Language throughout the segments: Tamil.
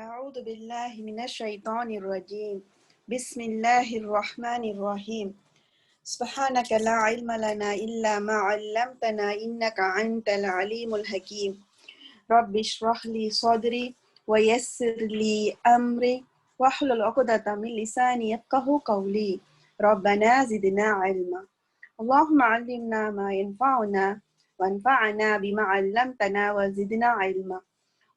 أعوذ بالله من الشيطان الرجيم. بسم الله الرحمن الرحيم. سبحانك لا علم لنا إلا ما علمتنا إنك أنت العليم الحكيم. رب اشرح لي صدري ويسر لي أمري واحلل عقدة من لساني يفقهوا قولي. ربنا زدنا علما. اللهم علمنا ما ينفعنا وانفعنا بما علمتنا وزدنا علما.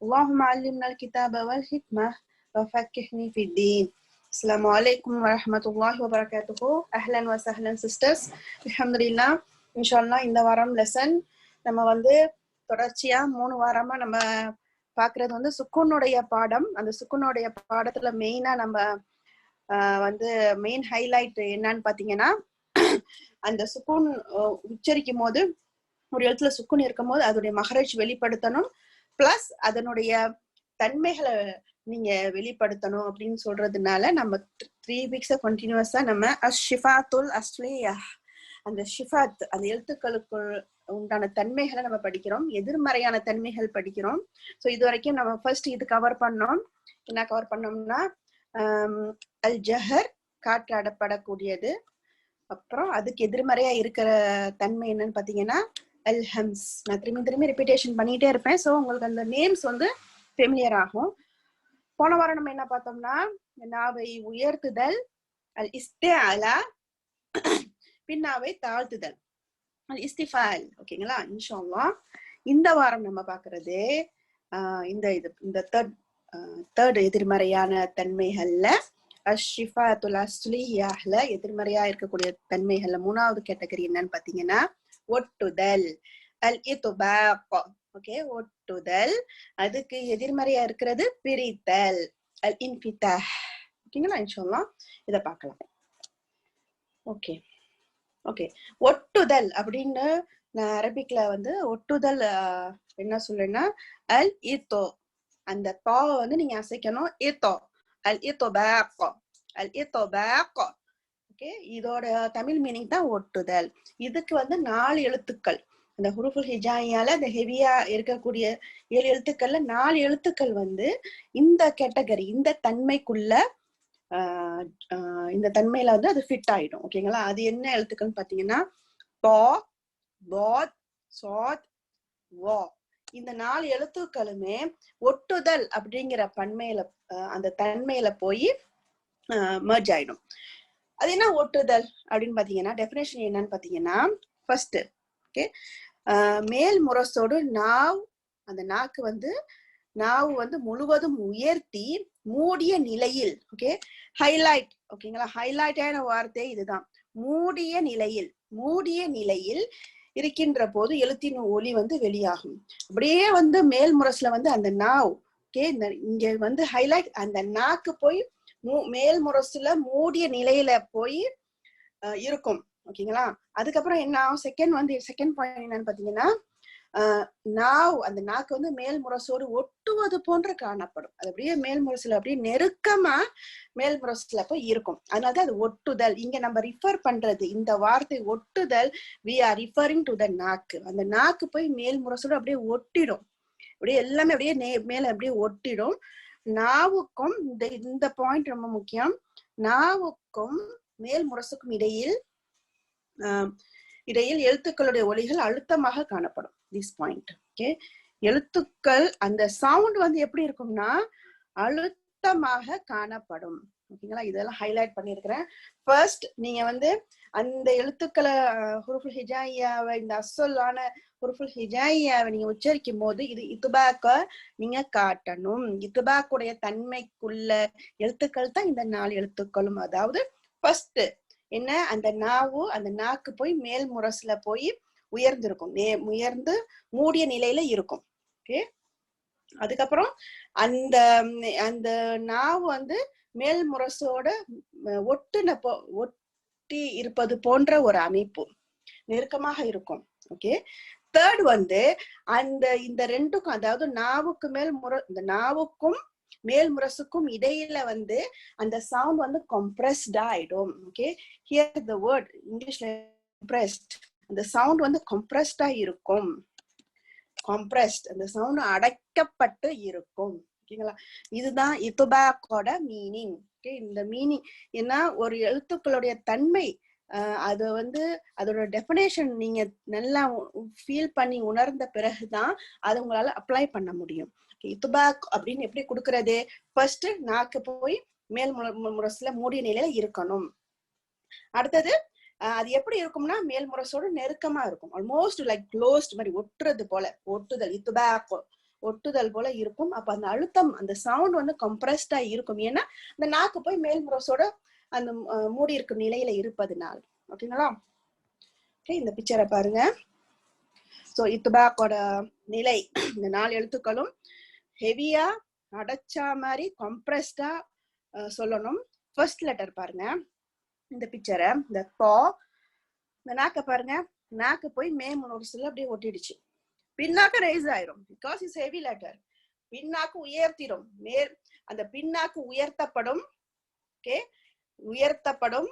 اللهم علمنا الكتاب والحكمة وفقهني في الدين. السلام عليكم ورحمة الله وبركاته. أهلا وسهلا sisters. அல்ஹம்துலில்லாஹ். இன்ஷால்லா இந்த வாரம் லெசன் நம்ம தொடர்ச்சியா 3 வாரமா நம்ம பாக்குறது சுக்குனுடைய பாடம். அந்த சுக்குனுடைய பாடத்துல மெயினா நம்ம மெயின் ஹைலைட் என்னன்னு பாத்தீங்கன்னா, அந்த சுக்குன் உச்சரிக்கும் போது ஒரு இடத்துல சுக்குன் இருக்கும் போது அதோடைய மகரஜ் வெளிப்படுத்தணும், பிளஸ் அதனுடைய தன்மைகளை நீங்க வெளிப்படுத்தணும் அப்படின்னு சொல்றதுனால நம்ம 3 வீக்ஸா கண்டினியூஸா நம்ம அஷ்ஷிஃபாத்துல் அஸ்லியா, அந்த ஷிஃபாத் அந்த எழுத்துக்களுக்குள் உண்டான தன்மைகளை நம்ம படிக்கிறோம், எதிர்மறையான தன்மைகள் படிக்கிறோம். ஸோ இது வரைக்கும் நம்ம ஃபர்ஸ்ட் இது கவர் பண்ணோம். என்ன கவர் பண்ணோம்னா, அல் ஜஹர் காற்றாடப்படக்கூடியது. அப்புறம் அதுக்கு எதிர்மறையா இருக்கிற தன்மை என்னன்னு பாத்தீங்கன்னா அல் ஹம்ஸ். நான் திரும்பி ரிப்பீட்டேஷன் பண்ணிட்டே இருப்பேன், ஸோ உங்களுக்கு அந்த நேம்ஸ் ஃபெமிலியர் ஆகும். போன வாரம் நம்ம என்ன பார்த்தோம்னா, நாவை உயர்த்துதல் அல் இஸ்திஅலா, பின்னாவை தாழ்த்துதல் அல் இஸ்திஃபால். ஓகேங்களா? இன்ஷாஅல்லாஹ் இந்த வாரம் நம்ம பார்க்கறது இந்த தேர்ட் எதிர்மறையான தன்மைகள்ல அஷ்ஷிஃபாத்துல் அஸ்லியாஹ்ல எதிர்மறையா இருக்கக்கூடிய தன்மைகள்ல 3வது கேட்டகரி என்னன்னு பாத்தீங்கன்னா ஒட்டுதல், அல் இத்பாக். ஓகே, ஒட்டுதல். அதுக்கு எதிர்மறையா இருக்கிறது பிரித்தல், அல் இன்ஃபிதாஹ். ஓகேங்களா? இன்ஷாஅல்லாஹ் இத பார்க்கலாம். ஓகே ஓகே ஒட்டுதல் அப்படின்னு நான் அரபிக்ல ஒட்டுதல் என்ன சொல்றேன்னா அல் இத்தோ. அந்த தாவை நீங்க அசைக்கணும், இத்தோ, அல் இத்பாக், அல் இத்பாக். ஓகே, இதோட தமிழ் மீனிங் தான் ஒட்டுதல். இதுக்கு 4 எழுத்துக்கள். அந்த ஹுருஃபுல் ஹிஜாயியால அந்த ஹெவியா இருக்கக்கூடிய 7 எழுத்துக்கள்ல 4 எழுத்துக்கள் இந்த கேட்டகரி, இந்த தன்மைக்குள்ள இந்த தன்மையில அது ஃபிட் ஆயிடும். ஓகேங்களா? அது என்ன எழுத்துக்கள்னு பாத்தீங்கன்னா தா, தாத், சாத், வா. இந்த 4 எழுத்துக்களுமே ஒட்டுதல் அப்படிங்கிற பன்மையில அந்த தன்மையில போய் மெர்ஜ் ஆயிடும். அது என்ன ஒட்டுதல் அப்படின்னு பாத்தீங்கன்னா, டெஃபினேஷன் என்னன்னு பாத்தீங்கன்னா, ஃபர்ஸ்ட் ஓகே, மேல் முரசோடு நாவ், அந்த நாக்கு நாவு முழுவதும் உயர்த்தி மூடிய நிலையில், ஓகே, ஹைலைட். ஓகேங்களா? ஹைலைட்டான வார்த்தை இதுதான், மூடிய நிலையில். மூடிய நிலையில் இருக்கின்ற போது எழுத்தின் ஒலி வெளியாகும். அப்படியே மேல் முரசுல அந்த நாவ், ஓகே, இங்க ஹைலைட், அந்த நாக்கு போய் மேல் முரசுல மூடிய நிலையில போய் இருக்கும். ஓகேங்களா? அதுக்கப்புறம் என்ன செகண்ட் பாயிண்ட் என்னன்னு பாத்தீங்கன்னா, நாவ், அந்த நாக்கு மேல் முரசோடு ஒட்டுவது போன்று காணப்படும். அது அப்படியே மேல் முரசுல அப்படியே நெருக்கமா மேல் முரசுல போய் இருக்கும். அதனாலதான் அது ஒட்டுதல். இங்க நம்ம ரிஃபர் பண்றது இந்த வார்த்தை ஒட்டுதல், we are referring to the நாக்கு. அந்த நாக்கு போய் மேல் முரசோடு அப்படியே ஒட்டிடும், அப்படியே எல்லாமே அப்படியே மேல அப்படியே ஒட்டிடும். நாவுக்கும் இந்த பாயிண்ட் ரொம்ப முக்கியம், நாவுக்கும் மேல் முரசுக்கும் இடையில் எழுத்துக்களுடைய ஒலிகள் அழுத்தமாக காணப்படும். This point. ஓகே, எழுத்துக்கள் அந்த சவுண்ட் எப்படி இருக்கும்னா அழுத்தமாக காணப்படும். ஓகேங்களா? இதெல்லாம் ஹைலைட் பண்ணிருக்கிறேன். ஃபர்ஸ்ட் நீங்க அந்த எழுத்துக்களை ஹுருஃபுல் ஹிஜாயியாவை, இந்த அசலான ஹுருஃபுல் ஹிஜாயியாவை நீங்க உச்சரிக்கும் போது இது இத்பாக்க நீங்க காட்டணும். இத்பாக்குடைய தன்மைக்குள்ள எழுத்துக்கள் தான் இந்த 4 எழுத்துக்களும். அதாவது ஃபர்ஸ்ட் என்ன, அந்த நாவு, அந்த நாக்கு போய் மேல் முரசுல போய் உயர்ந்திருக்கும், உயர்ந்து மூடிய நிலையில இருக்கும். ஓகே, அதுக்கப்புறம் அந்த அந்த நாவு மேல் முரசோட ஒட்டி இருப்பது போன்ற ஒரு அமைப்பு, நெருக்கமாக இருக்கும். ஓகே, தேர்ட் அந்த இந்த ரெண்டுக்கும், அதாவது நாவுக்கு மேல் இந்த நாவுக்கும் மேல் முரசுக்கும் இடையில அந்த சவுண்ட் கம்ப்ரஸ்டா ஆயிடும். ஓகே, ஹியர் த வேர்ட் இங்கிலீஷ்ல கம்ப்ரஸ்ட். அந்த சவுண்ட் கம்ப்ரஸ்டா இருக்கும். கம்ப்ரஸ்ட், அந்த சவுண்ட் அடைக்கப்பட்டு இருக்கும். ஓகேங்களா? இதுதான் இத்துபாக்கோட மீனிங். ஓகே, இந்த மீனிங் ஏன்னா ஒரு எழுத்துக்களுடைய தன்மை அது அதோட டெஃபினேஷன் நீங்க நல்லா ஃபீல் பண்ணி உணர்ந்த பிறகுதான் அதை உங்களால அப்ளை பண்ண முடியும். இத்துபாக் அப்படின்னு எப்படி கொடுக்கறது? ஃபர்ஸ்ட் நாக்கு போய் மேல் முரசுல மூடிய நிலையில இருக்கணும். அடுத்தது அது எப்படி இருக்கும்னா மேல் முரசோட நெருக்கமா இருக்கும், ஆல்மோஸ்ட் லைக் க்ளோஸ்ட் மாதிரி, ஒட்டுறது போல, ஒட்டுதல், இத்துபாக்கோ ஒட்டுதல் போல இருக்கும். அப்ப அந்த அழுத்தம், அந்த சவுண்ட் கம்ப்ரஸ்டா இருக்கும். ஏன்னா அந்த நாக்கு போய் மேல் முரசோட அந்த மூடி இருக்கும் நிலையில இருப்பதுனால். ஓகேங்களா? ஓகே, இந்த பிக்சரை பாருங்க. சோ இத்துபாக்கோட நிலை, இந்த 4 எழுத்துக்களும் ஹெவியா அடைச்சா மாதிரி கம்ப்ரஸ்டா சொல்லணும். ஃபர்ஸ்ட் லெட்டர் பாருங்க, இந்த பிக்சரை, இந்த பா, இந்த நாக்க பாருங்க, நாக்கு போய் முரசுல அப்படியே ஒட்டிடுச்சு. பின்னாக்கு ரைஸ் ஆயிரும், பிகாஸ் இஸ் ஹெவி லெட்டர். பின்னாக்கு உயர்த்திடும், அந்த பின்னாக்கு உயர்த்தப்படும். ஓகே, உயர்த்தப்படும்.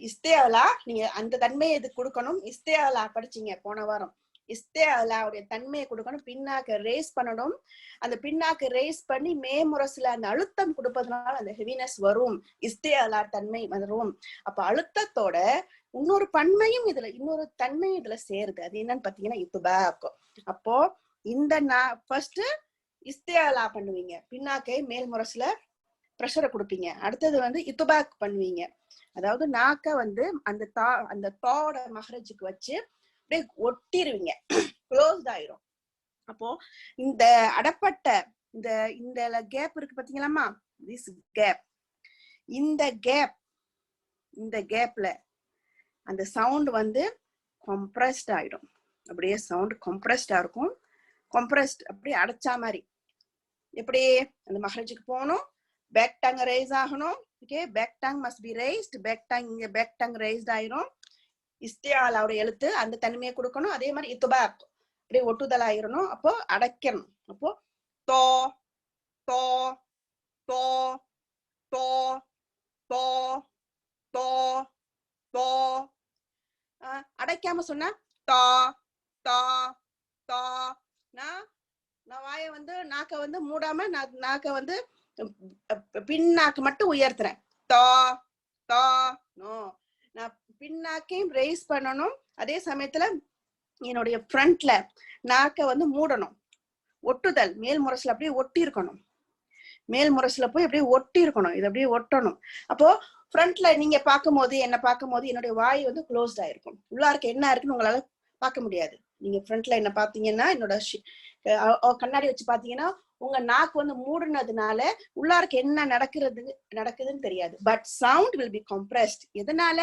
இஸ்தேஅலா, நீங்க அந்த தன்மையை இது கொடுக்கணும். இஸ்தேஅலா படிச்சீங்க போன வாரம். இஸ்தேஅலாவுடைய தன்மையை கொடுக்கணும், பின்னாக்கு ரேஸ் பண்ணணும். அந்த பின்னாக்கு ரேஸ் பண்ணி முரசுல அந்த அழுத்தம் கொடுப்பதனால அந்த ஹெவினஸ் வரும், இஸ்தேஅலா தன்மை வரும். அப்ப அழுத்தத்தோட இன்னொரு பன்மையும் இதுல, இன்னொரு தன்மையும் இதுல சேருது. அது என்னன்னு பாத்தீங்கன்னா இத்துபாக். அப்போ இந்த ஃபர்ஸ்ட் இஸ்தேஅலா பண்ணுவீங்க, பின்னாக்கை மேல் முரசுல பிரஷரை கொடுப்பீங்க. அடுத்தது இத்துபாக் பண்ணுவீங்க, அதாவது நாக்க அந்த தாவோட மகரஜுக்கு வச்சு அப்படியே ஒட்டிடுவீங்க, க்ளோஸ்ட் ஆயிரும். அப்போ இந்த அடப்பட்ட இந்த கேப் இருக்கு பாத்தீங்களாமா, திஸ் கேப், இந்த கேப்ல அந்த சவுண்ட் கம்ப்ரஸ்ட் ஆயிடும். அப்படியே சவுண்ட் கம்ப்ரஸ்டா இருக்கும். கம்ப்ரஸ்ட் அப்படியே அடைச்சா மாதிரி. எப்படி அந்த மகரஜுக்கு போகணும், பேக் டங் ரைஸ் ஆகணும். Okay, back tongue must be raised. Back tongue, இங்க பேக் டங் ரைஸ்ட் ஆயிரும். இஸ்தியாலாவோட எழுத்து அந்த தன்மையை கொடுக்கணும். அதே மாதிரி இத்துபாக் அப்படியே ஒட்டுதல் ஆயிரணும். அப்போ அடைக்கணும். அப்போ தோ தோ தோ தோ தோ தோ தோ. அடைக்காம சொன்னா தா தா தா. நான் வாயை நாக்க மூடாம நாக்க பின்னாக்கு மட்டும் உயர்த்துறேன், தா தா. நோ, நான் பின்னாக்கையும் ரேஸ் பண்ணணும். அதே சமயத்துல என்னுடைய ஃப்ரண்ட்ல நாக்க மூடணும். ஒட்டுதல், மேல் முரசுல அப்படியே ஒட்டி இருக்கணும். மேல் முரசுல போய் அப்படியே ஒட்டி இருக்கணும், இது அப்படியே ஒட்டணும். அப்போ ஃப்ரண்ட்ல நீங்க பார்க்கும்போது, என்ன பார்க்கும்போது என்னுடைய வாய் க்ளோஸ்ட் ஆயிருக்கும். உள்ளாருக்கு என்ன இருக்குன்னு உங்களால பார்க்க முடியாது. நீங்க ஃப்ரண்ட்ல என்ன பாத்தீங்கன்னா, என்னோட கண்ணாடி வச்சு பாத்தீங்கன்னா உங்க நாக்கு மூடுனதுனால உள்ளாருக்கு என்ன நடக்குதுன்னு தெரியாது. But sound will be compressed. எதனால?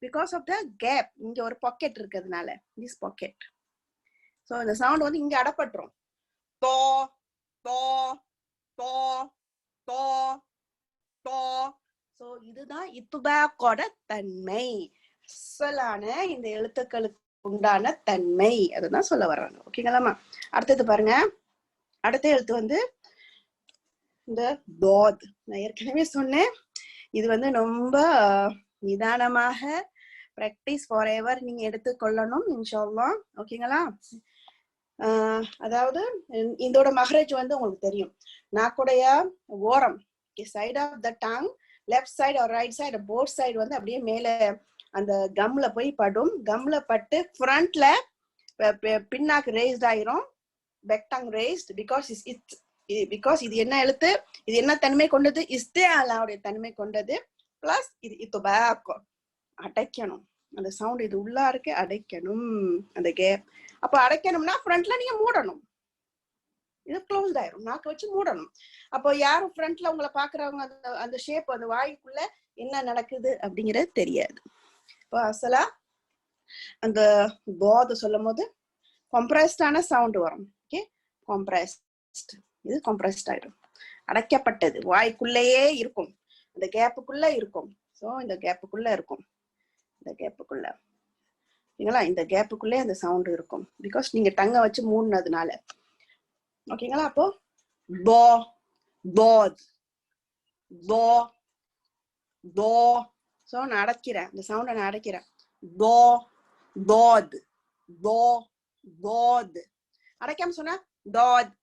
Because of the cap. இங்க ஒரு பாக்கெட் இருக்கிறதுனால, திஸ் பாக்கெட். சோ இந்த சவுண்ட் இங்க அடப்பட்டுரும். தோ தோ தோ தோ தோ. சோ இதுதான் இத்துபாக்கோட தன்மை, அசலான இந்த எழுத்துக்களுக்கு உண்டான தன்மை. அதுதான் சொல்ல வர்றாங்க. ஓகேங்களாமா? அடுத்தது பாருங்க, அடுத்த எழுத்து இந்த தோத். நான் ஏற்கனவே சொன்னேன், இது ரொம்ப நிதானமாக பிராக்டிஸ் ஃபார் எவர் நீங்க எடுத்துக்கொள்ளணும் இன்ஷா அல்லாஹ். ஓகேங்களா? அதாவது இதோட மகரஜ் உங்களுக்கு தெரியும், நாக்குடைய ஓரம், side of the tongue, left side or right side, both side அப்படியே மேல அந்த கம்ல போய் படும். கம்ல பட்டு ஃப்ரண்ட்ல பின்னாக்கு ரேஸ்ட் ஆயிரும், பேக் டங் ரேஸ்ட். பிகாஸ் இது என்ன எழுத்து, இது என்ன தன்மை கொண்டது? இஸ்திஆலாவுடைய தன்மை கொண்டது. பிளஸ் இது இத்துபாக், அடைக்கணும். அந்த சவுண்ட் இது உள்ளா இருக்கு, அடைக்கணும் அந்த கேப். அப்ப அடைக்கணும்னா ஃப்ரண்ட்ல நீங்க மூடணும், இது க்ளோஸ்ட் ஆயிரும், நாக்கு வச்சு மூடணும். அப்போ யாரும் ஃப்ரண்ட்ல உங்களை பாக்குறவங்க அந்த ஷேப், அந்த வாய்க்குள்ள என்ன நடக்குது அப்படிங்கிறது தெரியாது. இப்போ அசலா அந்த போத சொல்லும் போது கம்ப்ரஸ்டான சவுண்ட் வரும். ஓகே, கம்ப்ரஸ்ட், இது கம்ப்ரஸ்ட் ஆயிடும், அடைக்கப்பட்டது, வாய்க்குள்ளேயே இருக்கும், அந்த கேப்புக்குள்ள இருக்கும். ஸோ இந்த கேப்புக்குள்ள இருக்கும், இந்த கேப்புக்குள்ள, ஓகேங்களா? இந்த கேப்புக்குள்ளே அந்த சவுண்ட் இருக்கும், பிகாஸ் நீங்க டங்க வச்சு மூடினதுனால. ஓகேங்களா? அப்போ போ போத் தோ தோ. ஸோ நான் அடைக்கிறேன், இந்த சவுண்டை நான் அடைக்கிறேன். தோ தோத் தோ தோத். அடைக்காம சொன்னா தோத்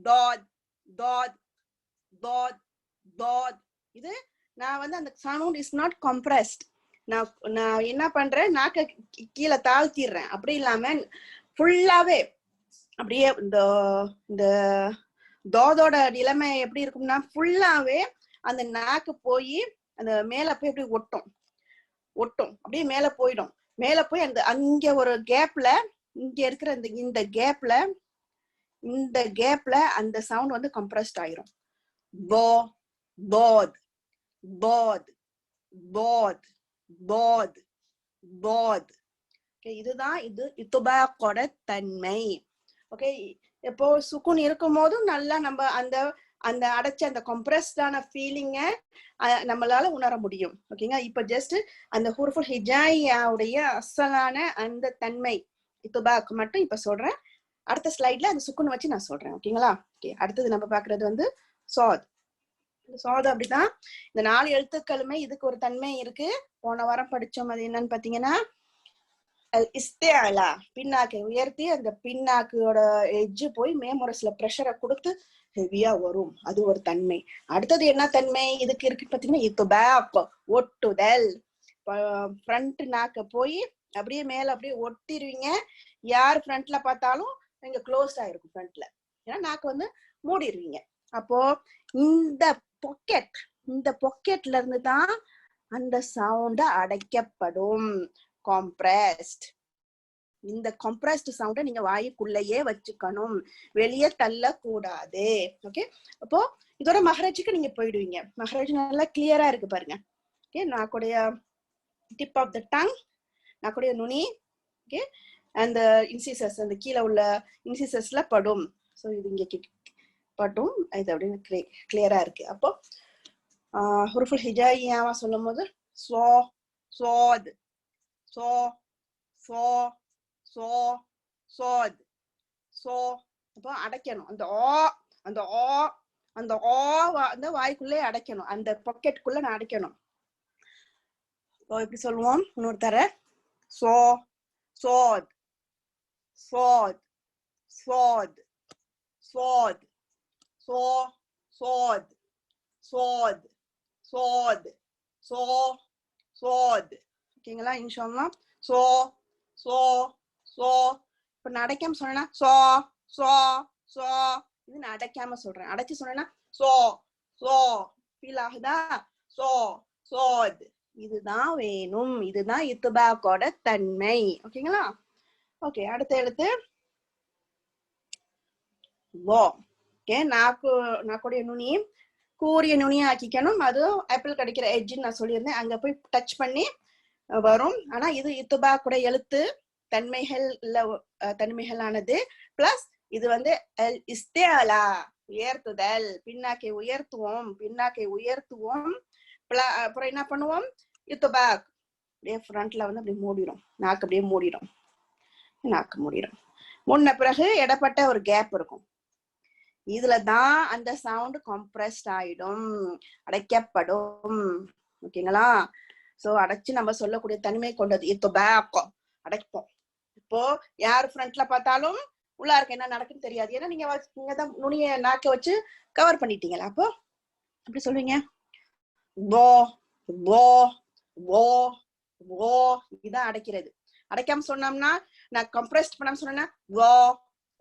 தோத் தோத் dod dod. இது நான் வந்து அந்த சவுண்ட் இஸ் நாட் கம்ப்ரஸ்ட். நான் என்ன பண்றேன், நாக்க கீழே தாழ்த்திடுறேன். அப்படி இல்லாம ஃபுல்லாவே அப்படியே இந்த தோதோட நிலைமை எப்படி இருக்கும்னா ஃபுல்லாவே அந்த நாக்கு போய் அந்த மேல போய் எப்படி ஒட்டும் அப்படியே மேல போயிடும். மேல போய் அந்த அங்க ஒரு கேப்ல, இங்க இருக்கிற இந்த கேப்ல அந்த சவுண்ட் வந்து கம்ப்ரஸ்ட் ஆயிரும். போ both both both both both. இதுதான் இது இத்துபாக்கோட தன்மை. ஓகே, இப்போ சுக்குன் இருக்கும் போதும் நல்லா நம்ம அந்த அடைச்ச அந்த கம்ப்ரஸ்டான ஃபீலிங்க நம்மளால உணர முடியும். ஓகேங்க, இப்ப ஜஸ்ட் அந்த ஹுருஃபுல் ஹிஜாயியாவுடைய அசலான அந்த தன்மை இத்துபாக்கு மட்டும் இப்ப சொல்றேன். அடுத்த ஸ்லைட்ல அந்த சுக்குன் வச்சு நான் சொல்றேன். ஓகேங்களா? ஓகே, அடுத்தது நம்ம பாக்குறது வந்து சாத். சாத் அப்படிதான். இந்த 4 எழுத்துக்களுமே இதுக்கு ஒரு தன்மை இருக்கு. போன வாரம் படிச்சோம். அது என்னன்னு பாத்தீங்கன்னா இஸ்திஅலா, பின்னாக்கை உயர்த்தி அந்த பின்னாக்கோட எட்ஜ் போய் மேமுரசுல பிரஷரை கொடுத்து ஹெவியா வரும். அது ஒரு தன்மை. அடுத்தது என்ன தன்மை இதுக்கு இருக்கு பாத்தீங்கன்னா இத்துபாக், ஒட்டுதல். ஃப்ரண்ட் நாக்க போய் அப்படியே மேல அப்படியே ஒட்டிடுவீங்க. யார் ஃப்ரண்ட்ல பார்த்தாலும் நீங்க க்ளோஸ்ட் ஆயிருக்கும் ஃப்ரண்ட்ல, ஏன்னா நாக்கு வந்து மூடிடுவீங்க. அப்போ இந்த பொக்கெட்ல இருந்து தான் அந்த சவுண்ட் அடைக்கப்படும். compressed. இந்த compressed சவுண்ட நீங்க வாய்க்குள்ளேயே வச்சுக்கணும், வெளியே தள்ளக்கூடாது. ஓகே, அப்போ இதோட மஹரஜுக்கு நீங்க போயிடுவீங்க. மஹரஜ் நல்லா கிளியரா இருக்கு பாருங்க. ஓகே, நாக்குடைய டிப் ஆஃப் த டங், நாக்குடைய நுனி, ஓகே, அந்த இன்சிசஸ் அந்த கீழே உள்ள இன்சிசஸ்ல படும். ஸோ இது இங்க படும். இது அப்படின்னு கிளியரா இருக்கு. அப்போ ஹுருஃபுல் ஹிஜாயியாவா சொல்லும் போது ஸ்வோ சோத் சோ சோ சோ சோத் சோ. அப்போ அடைக்கணும். அந்த வாய்க்குள்ளே அடைக்கணும், அந்த பாக்கெட்டுக்குள்ள நான் அடைக்கணும். எப்படி சொல்லுவோம் இன்னொரு தர, சோ சோத் சோத் சோத் சோத் சோ சோத் சோத் சோத் சோ சோத். ஓகேங்களா? இன்ஷாஅல்லாஹ். சோ சோ சோ. இப்ப நான் அடைக்காம சொன்னா சோ சோ சோ, இது நான் அடைக்காம சொல்றேன். அடைச்சு சொன்னா சோ சோ, ஃபீல் ஆகுதா? சோ சோத். இதுதான் வேணும். இதுதான் இத்துபாக்கோட தன்மை. ஓகேங்களா? ஓகே, அடுத்த எழுத்து வோ. ஓகே, நாக்குடைய நுனி கூரிய நுனியா ஆக்கிக்கணும். அதுவும் ஆப்பிள் கிடைக்கிற எட்ஜ்ன்னு நான் சொல்லியிருந்தேன், அங்க போய் டச் பண்ணி வரும். ஆனா இது இத்துபாக்குட எழுத்து தன்மைகளானது. பிளஸ் இது வந்து இஸ்திஅலா, உயர்த்துதல். பின்னாக்கை உயர்த்துவோம். அப்புறம் என்ன பண்ணுவோம், இத்துபாக் அப்படியே ஃப்ரண்ட்ல வந்து அப்படி மூடிடும். நாக்கு அப்படியே மூடிடும். முன்ன பிறகு இடப்பட்ட ஒரு கேப் இருக்கும். இதுலதான் அந்த சவுண்ட் கம்ப்ரஸ்ட் ஆயிடும், அடைக்கப்படும். ஓகேங்களா? சோ அடைச்சு நம்ம சொல்லக்கூடிய தனிமை கொண்டது இத்துபாக். அடைப்போம். இப்போ யார் ஃப்ரண்ட்ல பார்த்தாலும் உள்ள இருக்க என்ன நடக்குன்னு தெரியாது, ஏன்னா நீங்க தான் நுனிய நாக்க வச்சு கவர் பண்ணிட்டீங்களா. அப்போ அப்படி சொல்லுவீங்க வோ வோ வோ வோ. இதான் அடைக்கிறது. அடைக்காம சொன்னோம்னா, நான் கம்ப்ரஸ்ட் பண்ணாம சொன்னா வோ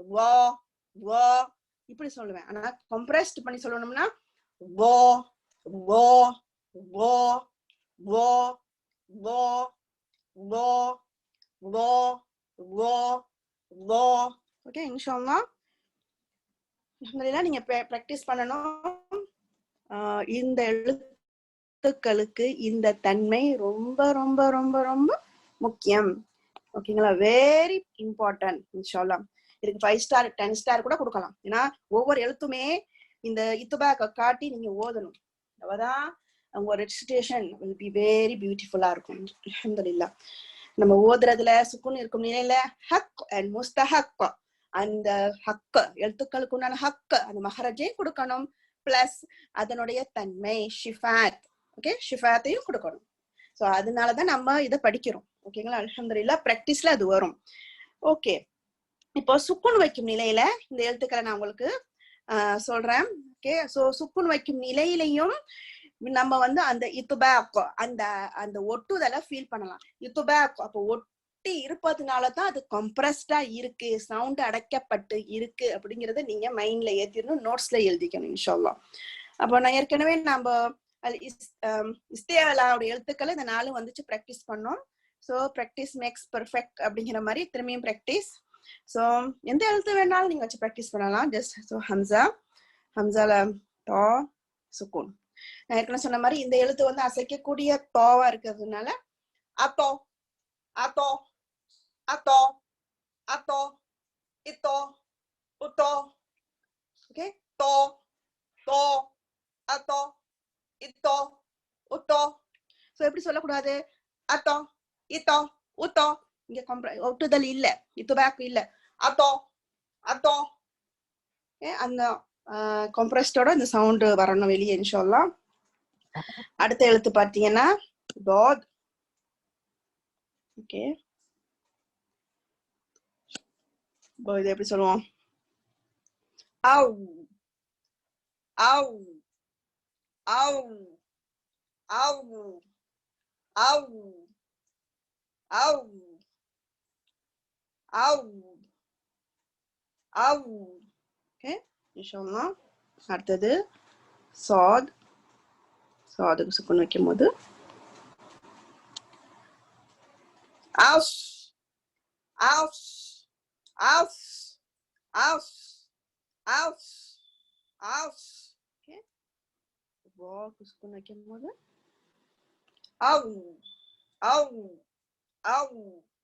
வோ வோ இப்படி சொல்லுவேன். ஆனா கம்ப்ரஸ்ட் பண்ணி சொல்லணும்னா வோ வோ வோ வோ வோ வோ வோ வோ வோ. ஓகே, இன்ஷாஅல்லாஹ் அல்ஹம்துலில்லாஹ் நீங்க பிராக்டிஸ் பண்ணணும். இந்த எழுத்துக்களுக்கு இந்த தன்மை ரொம்ப ரொம்ப ரொம்ப ரொம்ப முக்கியம். ஓகேங்களா? Very important. இன்ஷாஅல்லாஹ் இதுக்கு 5 ஸ்டார் 10 ஸ்டார் கூட கொடுக்கலாம். ஏன்னா ஒவ்வொரு எழுத்துமே இந்த இத்துபாக்க காட்டி நீங்க ஓதணும். அப்பதான் உங்க ரெசிடேஷன் will be very பியூட்டிஃபுல்லா இருக்கும். அல்ஹம்துலில்லாஹ் நம்ம ஓதுறதுல சுக்குன் இருக்கும் நிலையில ஹக் அண்ட் முஸ்தஹக், அந்த ஹக் எழுத்துக்களுக்கு உண்டான ஹக் அந்த மஹரஜையும் கொடுக்கணும். பிளஸ் அதனுடைய தன்மை ஷிஃபாத், ஓகே, ஷிஃபாத்தையும் கொடுக்கணும். ஸோ அதனாலதான் நம்ம இதை படிக்கிறோம். ஓகேங்களா? அல்ஹம்துலில்லாஹ் பிராக்டிஸ்ல அது வரும். ஓகே, இப்போ சுக்குன் வைக்கும் நிலையில இந்த எழுத்துக்களை நான் உங்களுக்கு சொல்றேன். ஓகே. சோ சுக்குன் வைக்கும் நிலையிலையும் நம்ம வந்து அந்த இத்துபாக்கோ அந்த அந்த ஒட்டுதலை ஃபீல் பண்ணலாம். இத்துபாக்கோ அப்போ ஒட்டி இருப்பதுனாலதான் அது கம்ப்ரஸ்டா இருக்கு, சவுண்ட் அடைக்கப்பட்டு இருக்கு அப்படிங்கறத நீங்க மைண்ட்ல ஏத்திடணும், நோட்ஸ்ல எழுதிக்கணும் இன்ஷா அல்லாஹ். அப்போ நான் ஏற்கனவே நம்ம இஸ்தியாலாவோட எழுத்துக்களை இந்த நாளும் வந்துச்சு ப்ராக்டிஸ் பண்ணோம். ஸோ ப்ராக்டிஸ் மேக்ஸ் பெர்ஃபெக்ட் அப்படிங்கிற மாதிரி திரும்பியும் ப்ராக்டிஸ். ஸோ எந்த எழுத்து வேணாலும் நீங்க வச்சு ப்ராக்டிஸ் பண்ணலாம். ஜஸ்ட் ஸோ ஹம்சால தோ சுக்கூன். நான் ஏற்கனவே சொன்ன மாதிரி இந்த எழுத்து வந்து அசைக்கக்கூடிய தோவா இருக்கிறதுனால அத்தோ அத்தோ அத்தோ அத்தோ இத்தோ உத்தோ. ஓகே, தோ தோ அத்தோ இத்தோ உத்தோ. சோ எப்படி சொல்லக்கூடாது? அத்தோ இத்தோ உத்தோ. இங்க ஒட்டுதல் இல்ல, இத்துபாக்கு இல்ல. அத்தோ அத்தோ அந்த கம்ப்ரஸ்டோட இந்த சவுண்ட் வரணும் வெளியே இன்ஷா அல்லாஹ். அடுத்த எழுத்து பாத்தீங்கன்னா தாத். ஓகே, இது எப்படி சொல்லுவோம்? ஆவ் ஆவ் ஆவ் ஆவ் ஆவ் ஆவ் ஆவ் ஆவ். ஓகே இன்ஷா அல்லாஹ். அடுத்தது சாத். சாதுக்கு சுக்குன் வைக்கும் போது ஆஃப் ஆஃப் ஆஃப் ஆஃப் ஆஃப் ஆஃப். ஓகே, வாக்கு சுக்குன் வைக்கும் போது ஆவ் ஆவ் ஆவ்.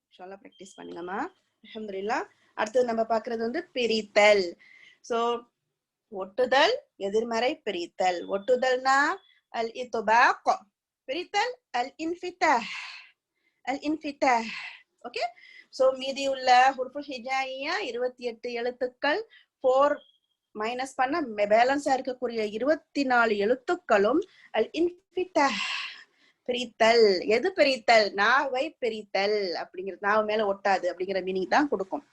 இன்ஷாஅல்லாஹ் பிராக்டிஸ் பண்ணுங்கம்மா. அல்ஹம்துலில்லாஹ். அடுத்தது நம்ம பார்க்கிறது வந்து பிரித்தல். சோ ஒட்டுதல், எதிர்மறை, பிரித்தல். ஒட்டுதல்னா அல் இத்பாக், பிரித்தல் அல் இன்ஃபிதாஹ். அல் இன்ஃபிதாஹ். ஓகே, சோ மீதி உள்ள ஹுர்ஃபுல் ஹிஜாயியா 28 எழுத்துக்கள் 4 மைனஸ் பண்ண பேலன்ஸா இருக்கக்கூடிய 24 எழுத்துக்களும் அல் இன்ஃபிதாஹ், பிரித்தல். எது பிரித்தல்? நாவை பிரித்தல் அப்படிங்கிறது, நாவு மேல ஒட்டாது அப்படிங்கிற மீனிங் தான் கொடுக்கும்.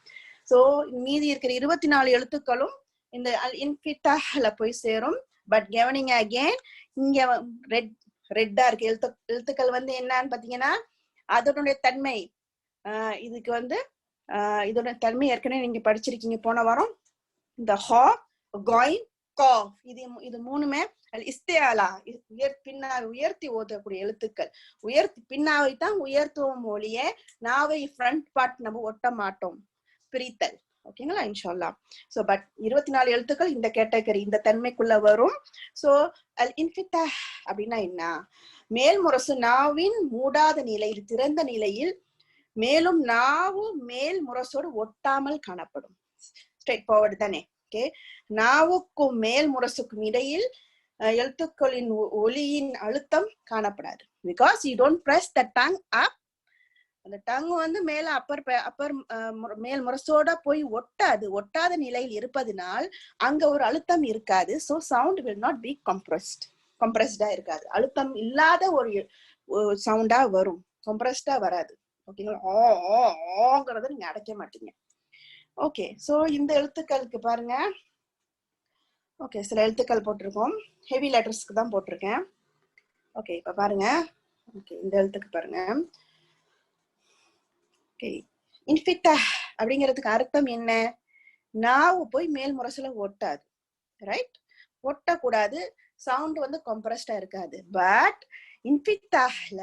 சோ மீதி இருக்கிற 24 எழுத்துக்களும் இந்த அல் இன்ஃபிதாஹ்ல போய் சேரும். பட் கவனிங்க அகைன், இங்க ரெட்டா இருக்கு எழுத்துக்கள் வந்து என்னன்னு பாத்தீங்கன்னா அதனுடைய தன்மை. இதுக்கு வந்து இதோட தன்மை ஏற்கனவே நீங்க படிச்சிருக்கீங்க போன வாரம். இந்த ஹா, காயின், காஃப், இது மூணுமே இஸ்தியாலா, பின்னாவை உயர்த்தி ஓதக்கூடிய எழுத்துக்கள். பின்னாவை தான் உயர்த்துவோம் மொழியே, நாவை ஃப்ரண்ட் பார்ட் நம்ம ஒட்ட மாட்டோம். பிரித்தல். ஓகேங்களா இன்ஷா அல்லாஹ். சோ பட் 24 எழுத்துக்கள் இந்த கேட்டகரி, இந்த தன்மைக்குள்ள வரும். சோ அல் இன்ஃபிதாஹ் அப்படின்னா என்ன? மேல் முரசு நாவின் மூடாத நிலையில், திறந்த நிலையில், மேலும் நாவு மேல் முரசோடு ஒட்டாமல் காணப்படும். ஸ்ட்ரெயிட் ஃபார்வர்டு தானே? ஓகே, நாவுக்கும் மேல் முரசுக்கும் இடையில் எழுத்துக்களின் ஒலியின் அழுத்தம் காணப்படாது. Because you don't press the tongue up. அந்த டங் வந்து மேல அப்பர் மேல் முரசோட போய் ஒட்டாது. ஒட்டாத நிலையில் இருப்பதனால் அங்க ஒரு அழுத்தம் இருக்காது. So sound will not be கம்ப்ரஸ்டா இருக்காது. அழுத்தம் இல்லாத ஒரு சவுண்டா வரும், கம்ப்ரஸ்டா வராது. ஓகேங்களா? ஓங்கிறத நீங்க அடைக்க மாட்டீங்க. ஓகே, சோ இந்த எழுத்துக்களுக்கு பாருங்க. ஓகே, சில எழுத்துக்கள் போட்டிருக்கோம், ஹெவி லெட்டர்ஸ்க்கு தான் போட்டிருக்கேன். ஓகே, இப்ப பாருங்க. ஓகே, இந்த எழுத்துக்கு பாருங்க. ஓகே, இன்ஃபிதாஹ் அப்படிங்கிறதுக்கு அர்த்தம் என்ன? நாவு போய் மேல் முரசுல ஒட்டாது, ரைட்? ஒட்டக்கூடாது, சவுண்ட் வந்து கம்ப்ரஸ்டா இருக்காது. பட் இன்ஃபிதாஹ்ல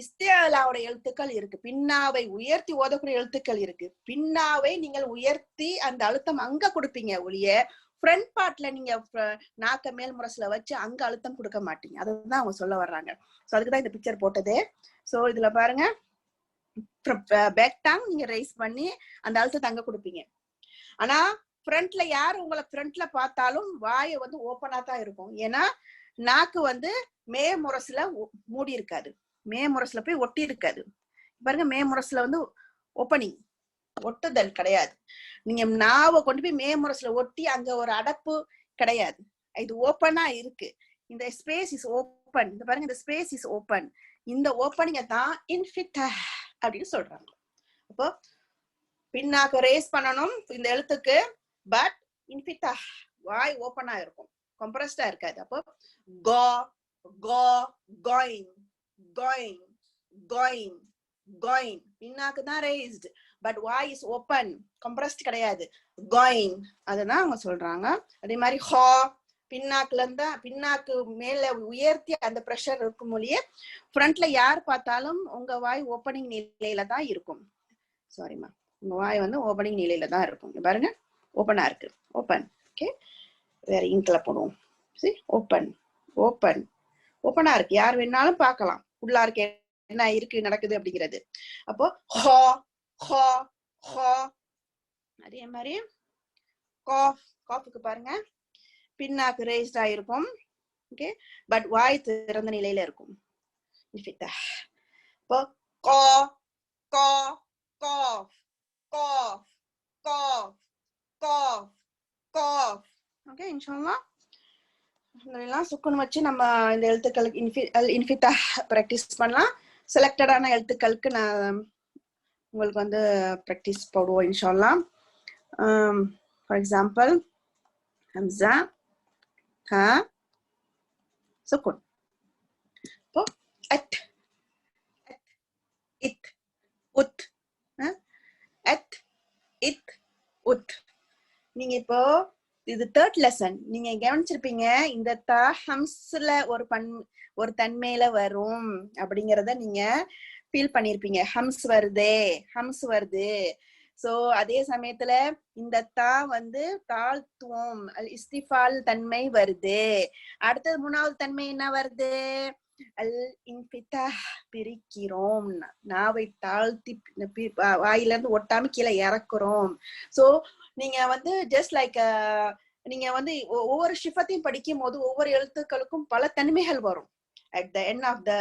இஸ்தியாலாவோட எழுத்துக்கள் இருக்கு, பின்னாவை உயர்த்தி ஓதக்கூடிய எழுத்துக்கள் இருக்கு. பின்னாவை நீங்கள் உயர்த்தி அந்த அழுத்தம் அங்க கொடுப்பீங்க ஒழிய ஃப்ரண்ட் பார்ட்ல நீங்க நாக்க மேல் முரசுல வச்சு அங்க அழுத்தம் கொடுக்க மாட்டீங்க. அதுதான் அவங்க சொல்ல வர்றாங்க. சோ அதுக்குதான் இந்த பிக்சர் போட்டது. சோ இதுல பாருங்க, பேக் டாங் நீங்க ரைஸ் பண்ணி அந்த அழுத்தத்தை அங்க கொடுப்பீங்க. ஆனா ஃப்ரண்ட்ல யாரு உங்களை ஃப்ரண்ட்ல பார்த்தாலும் வாயை வந்து ஓப்பனா தான் இருக்கும். ஏன்னா நாக்கு வந்து மே முரசுல மூடி இருக்காது, மே முரசுல போய் ஒட்டி இருக்காது. பாருங்க, மே முரசுல வந்து ஓப்பனிங், ஒட்டுதல் கிடையாது. நீங்க நாவை கொண்டு போய் மே முரசுல ஒட்டி அங்க ஒரு அடப்பு கிடையாது. இது ஓப்பனா இருக்கு. இந்த ஸ்பேஸ் இஸ் ஓப்பன். இந்த பாருங்க, இந்த ஸ்பேஸ் இஸ் ஓப்பன். இந்த ஓப்பனிங்க தான் இன்ஃபிதாஹ் அப்படின்னு சொல்றாங்க. அப்போ பின்னாக்க ரேஸ் பண்ணணும் இந்த எழுத்துக்கு, பட் இன்ஃபிதாஹ் வாய் ஓப்பனா இருக்கும், கம்ப்ரஸ்டா இருக்காது. அப்போ கோ கோ கோயிங் கோயிங் கோயிங் கோயிங். பின்னாக்கு தான் raised, but why is open, compressed கிடையாது, கோயிங். அதுதான் அவங்க சொல்றாங்க. அதே மாதிரி ஹோ, பின்னாக்குல இருந்தா பின்னாக்கு மேல உயர்த்தி அந்த பிரஷர் இருக்கும் மொழியே ஃப்ரண்ட்ல யார் பார்த்தாலும் உங்க வாய் ஓப்பனிங் நிலையில தான் இருக்கும். சாரிமா, உங்க வாய் வந்து ஓப்பனிங் நிலையில தான் இருக்கும். பாருங்க, ஓப்பனா இருக்கு, ஓப்பன். ஓகே, வேற இங்க்ல போடுவோம். ஓப்பன் ஓப்பன் ஓப்பனா இருக்கு, யார் வேணாலும் பார்க்கலாம் உள்ளா இருக்கு என்ன இருக்கு நடக்குது அப்படிங்கிறது. அப்போ ஹோ ஹோ ஹோ. அதே மாதிரி காஃப், காஃபுக்கு பாருங்க பின்னாக்கு ரேஸ்ட் ஆயிருக்கும். ஓகே, பட் வாய் திறந்த நிலையில இருக்கும். இப்போ கோ கோ காஃப் காஃப் காஃப் காஃப் காஃப். ஓகே, இன்ஷாஅல்லாஹ் இதெல்லாம் சுக்குன் வச்சு நம்ம இந்த எழுத்துக்களுக்கு இன்ஃபித்தா ப்ராக்டிஸ் பண்ணலாம். செலக்டடான எழுத்துக்களுக்கு நான் உங்களுக்கு வந்து ப்ராக்டிஸ் போடுவோம் இன்ஷாஅல்லாஹ். ஃபார் எக்ஸாம்பிள் ஹம்சா ஹா சுக்குன். இப்போ அட் அட் இத் உத் அட் இத் உத். நீங்க இப்போ இது தேர்ட் லெசன், நீங்க கவனிச்சிருப்பீங்க இந்த தா ஹம்ஸ்ல ஒரு தன்மையில வரும் அப்படிங்கறத நீங்க ஃபீல் பண்ணிருப்பீங்க. ஹம்ஸ் வருதே, ஹம்ஸ் வருது. சோ அதே சமயத்துல இந்த தா வந்து தாழ்த்துவோம், இஸ்திஃபால் தன்மை வருது. அடுத்தது மூணாவது தன்மை என்ன வருது? அல் இன்ஃபிதாஹ், பிரிக்கிறோம், நாவை தாழ்த்தி வாயில இருந்து ஒட்டாம கீழே இறக்குறோம். சோ நீங்க வந்து ஜஸ்ட் லைக் நீங்க வந்து ஒவ்வொரு ஷிஃபத்தையும் படிக்கும் போது ஒவ்வொரு எழுத்துக்களுக்கும் பல தன்மைகள் வரும். At the end of the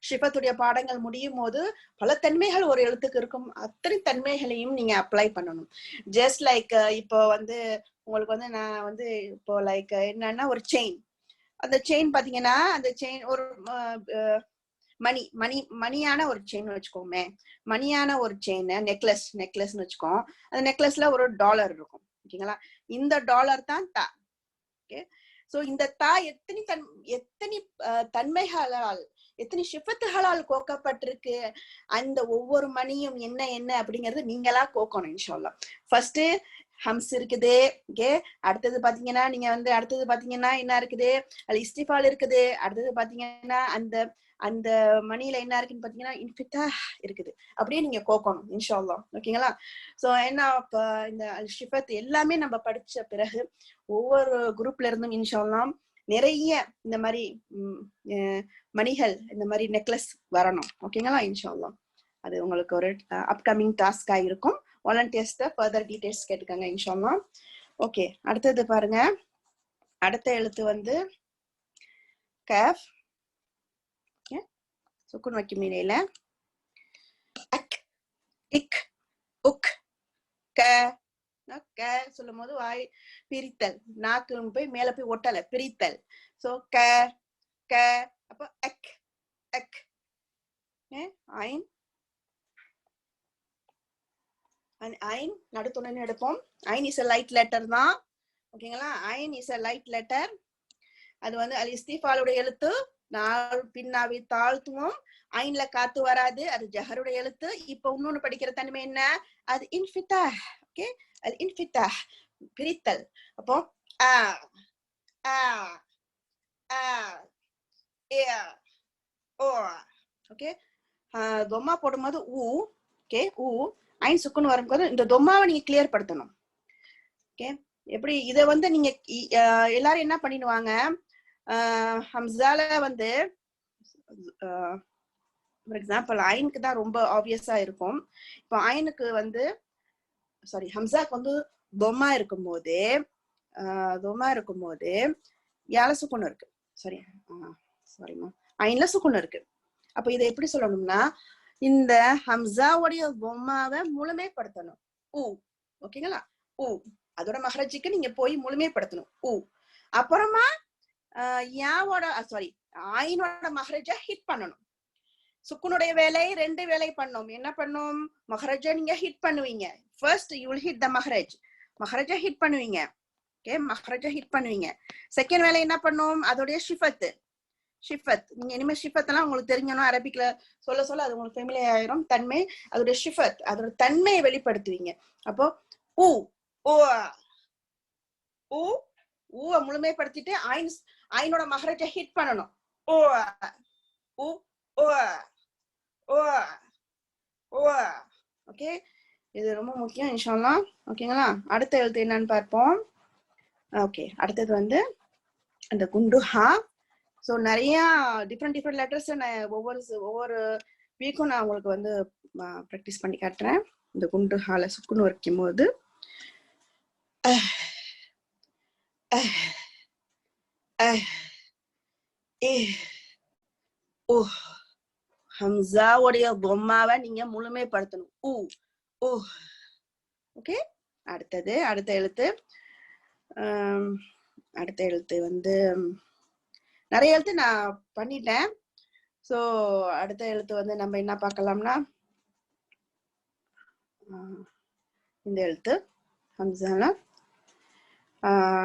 ஷிஃபத்துடைய பாடங்கள் முடியும் போது பல தன்மைகள் ஒரு எழுத்துக்கு இருக்கும். அத்தனை தன்மைகளையும் நீங்க அப்ளை பண்ணணும். ஜஸ்ட் லைக் இப்போ வந்து உங்களுக்கு வந்து நான் வந்து இப்போ லைக் என்னன்னா ஒரு செயின், அந்த செயின் பாத்தீங்கன்னா அந்த செயின் ஒரு மணியான ஒரு செயின் வச்சுக்கோமே, மணியான ஒரு செயின், நெக்லஸ்ன்னு வச்சுக்கோ. அந்த நெக்லஸ்ல ஒரு டாலர் இருக்கும். ஓகேங்களா, இந்த டாலர் தான் தா. ஓகே, சோ இந்த தா எத்தனை தன்மைகளால், எத்தனை ஷிஃபத்துகளால் கோக்கப்பட்டிருக்கு. அந்த ஒவ்வொரு மணியும் என்ன என்ன அப்படிங்கறது நீங்களா கோக்கணும் இன்ஷாஅல்லாஹ். ஃபர்ஸ்ட் ஹம்ஸ் இருக்குது. ஓகே, அடுத்தது பாத்தீங்கன்னா நீங்க வந்து அடுத்தது பாத்தீங்கன்னா என்ன இருக்குது, அது இஸ்திஃபால் இருக்குது. அடுத்தது பாத்தீங்கன்னா அந்த அந்த மணியில என்ன இருக்குன்னு பாத்தீங்கன்னா இன்ஃபிதாஹ் இருக்குது. அப்படியே நீங்க கோக்கணும் இன்ஷாஅல்லாஹ். ஓகேங்களா, சோ என்ன இந்த ஷிஃபத் எல்லாமே நம்ம படிச்ச பிறகு ஒவ்வொரு குரூப்ல இருந்தும் இன்ஷாஅல்லாஹ் நிறைய இந்த மாதிரி மணிகள், இந்த மாதிரி நெக்லஸ் வரணும். ஓகேங்களா, இன்ஷாஅல்லாஹ் அது உங்களுக்கு ஒரு அப்கமிங் டாஸ்கா இருக்கும். வாலண்டியர்ஸ்ட ஃபர்தர் டீடைல்ஸ் கேட்டுக்கங்க இன்ஷாஅல்லாஹ். ஓகே, அடுத்தது பாருங்க, அடுத்த எழுத்து வந்து கஃப். சுக்குன் வைக்கும் நிலையில அக் இக் உக் க. க சொல்லும் போது வாய் பிரித்தல், நாக்கு போய் மேல போய் ஒட்டல, பிரித்தல். சோ க க, அப்ப அக் அக். ஐன், ஐன் நடுத்துணை எடுப்போம். ஐன் இஸ் a லைட் லெட்டர் தான். ஓகேங்களா, ஐன் இஸ் a லைட் லெட்டர். அது வந்து அல் இஸ்திஃபாலுடைய எழுத்து, பின்னாவை தாழ்த்துவோம். ஐன்ல காத்து வராது, அது ஜஹருடைய எழுத்து. இப்ப இன்னொன்னு படிக்கிற தன்மை என்ன, அது இன்ஃபிதாஹ். ஓகே, அது இன்ஃபிதாஹ், பிரித்தல். அப்போ ஆ ஆ ஆ ஏ ஓ. ஓகே, தொம்மா போடும்போது ஊ. ஓகே, ஊ. ஐன் சுக்குன்னு வரும்போது இந்த தொம்மாவை நீங்க கிளியர் படுத்தணும். ஓகே, எப்படி இதை வந்து நீங்க எல்லாரும் என்ன பண்ணிடுவாங்க, ஹம்சால வந்து ஃபார் எக்ஸாம்பிள் ஐனுக்கு தான் ரொம்ப ஆப்வியஸா இருக்கும். இப்போ ஐனுக்கு வந்து சாரி ஹம்சாக்கு வந்து தொம்மா இருக்கும்போது யால சுக்குன்னு இருக்கு. சாரிமா, ஐன்ல சுக்குன்னு இருக்கு. அப்ப இதை எப்படி சொல்லணும்னா இந்த ஹம்சாவுடைய தொம்மாவை முழுமைப்படுத்தணும். ஊ. ஓகேங்களா, ஊ. அதோட மஹரஜுக்கு நீங்க போய் முழுமைப்படுத்தணும் ஊ. அப்புறமா யாவோட ஐனோட மஹரஜ ஹிட் பண்ணணும். சுக்குனுடைய வேலை ரெண்டு வேலை பண்ணோம். என்ன பண்ணோம், மஹரஜ நீங்க ஹிட் பண்ணுவீங்க. First you will hit the மஹரஜ், மஹரஜ ஹிட் பண்ணுவீங்க. ஓகே, மஹ்ரஜ ஹிட் பண்ணுவீங்க. செகண்ட் வேலை என்ன பண்ணும், அதோடைய ஷிஃபத். நீங்க இனிமே ஷிஃபத் எல்லாம் உங்களுக்கு தெரிஞ்சணும், அரபிக்ல சொல்ல சொல்ல அது உங்களுக்கு ஃபெமிலியர் ஆயிரும். தன்மை, அதோட ஷிஃபத், அதோட தன்மையை வெளிப்படுத்துவீங்க. அப்போ ஊ ஓ ஊ ஊவை முழுமைப்படுத்திட்டு ஐனோட மஹ்ரஜ ஹிட் பண்ணணும். ஓ ஊ ஓ ஓ ஓ. ஓகே, இது ரொம்ப முக்கியம் இன்ஷா அல்லாஹ். ஓகேங்களா, அடுத்த எழுத்து என்னன்னு பார்ப்போம். ஓகே, அடுத்தது வந்து அந்த குண்டு ஹா. ஸோ நிறைய டிஃப்ரெண்ட் லெட்டர்ஸ் நான் ஒவ்வொரு வீக்கும் நான் உங்களுக்கு வந்து ப்ராக்டிஸ் பண்ணி காட்டுறேன். இந்த குண்டு ஹால சுக்குன்னு வைக்கும் போது ஹம்சாவுடைய பொம்மாவை நீங்க முழுமைப்படுத்தணும். ஊ ஓ. ஓகே, அடுத்த எழுத்து வந்து நிறைய எழுத்து நான் பண்ணிட்டேன். ஸோ அடுத்த எழுத்து வந்து நம்ம என்ன பார்க்கலாம்னா, இந்த எழுத்து ஹம்சால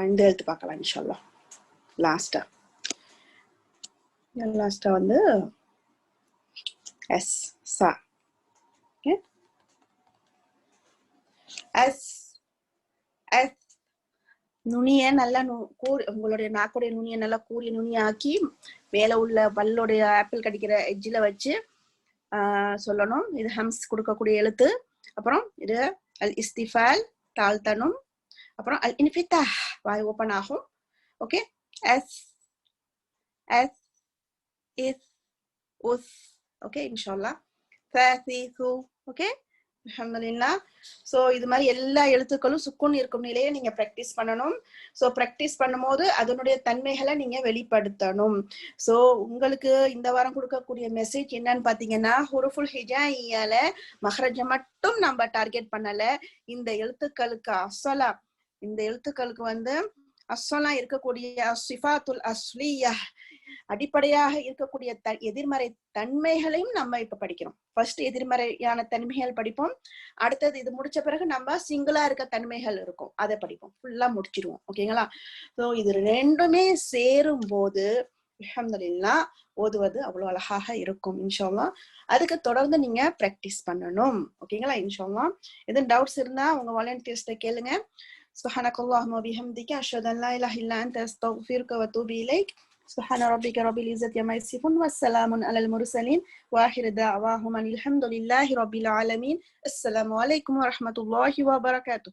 இந்த எழுத்து பார்க்கலாம் இன்ஷா அல்லாஹ். லாஸ்டா வந்து எஸ் சா. ஓகே, எஸ் எஸ் நுனிய நல்லா உங்களுடைய நாக்குடைய நுனியை நல்லா கூறிய நுனியாக்கி மேல உள்ள பல்லுடைய ஆப்பிள் கடிக்கிற எட்ஜில வச்சு சொல்லணும். இது ஹம்ஸ் கொடுக்கக்கூடிய எழுத்து. அப்புறம் இது அல் இஸ்திஃபால் தாழ்த்தணும். அப்புறம் அல் இன்ஃபிதாஹ் வாய் ஓப்பன் ஆகும். ஓகே, எஸ் எஸ் இஸ் உஸ். ஓகே, இன்ஷா அல்லாஹ். ஃபஸீசு. ஓகே, அல்ஹம்துலில்லாஹ். ஸோ இது மாதிரி எல்லா எழுத்துக்களும் சுக்குன் இருக்கும் நிலையை நீங்க ப்ராக்டிஸ் பண்ணணும். ஸோ ப்ராக்டிஸ் பண்ணும்போது அதனுடைய தன்மைகளை நீங்க வெளிப்படுத்தணும். ஸோ உங்களுக்கு இந்த வாரம் கொடுக்கக்கூடிய மெசேஜ் என்னன்னு பாத்தீங்கன்னா, ஹுருஃபுல் ஹிஜாயியால மஹ்ரஜ மட்டும் நம்ம டார்கெட் பண்ணல. இந்த எழுத்துக்களுக்கு வந்து அஸ்ஸலா இருக்கக்கூடிய சிஃபாத்துல் அஸ்லியா அடிப்படையாக இருக்கக்கூடிய எதிர்மறை தன்மைகளையும் நம்ம இப்ப படிக்கிறோம். ஃபர்ஸ்ட் எதிர்மறையான தன்மைகள் படிப்போம். அடுத்தது இது முடிச்ச பிறகு நம்ம சிங்கிளா இருக்க தன்மைகள் இருக்கும், அதை படிப்போம். ஃபுல்லா முடிச்சிடுவோம். ஓகேங்களா, ஸோ இது ரெண்டுமே சேரும் போது அல்ஹம்துலில்லாஹ் ஓதுவது அவ்வளவு அழகாக இருக்கும் இன்ஷா அல்லாஹ். அதுக்கு தொடர்ந்து நீங்க பிராக்டிஸ் பண்ணணும். ஓகேங்களா, இன்ஷா அல்லாஹ். எதுவும் டவுட்ஸ் இருந்தா உங்க வாலண்டியர்ஸ்ட கேளுங்க. சுப்ஹானக்கல்லாஹும்ம வபிஹம்திக அஷ்ஹது அன் லா இலாஹா இல்லா அன்த அஸ்தக்ஃபிருக வ அத்தூபு இலைக். سبحان ربك رب العزة عما يصفون والسلام على المرسلين وآخر دعواهم أن الحمد لله رب العالمين. السلام عليكم ورحمة الله وبركاته.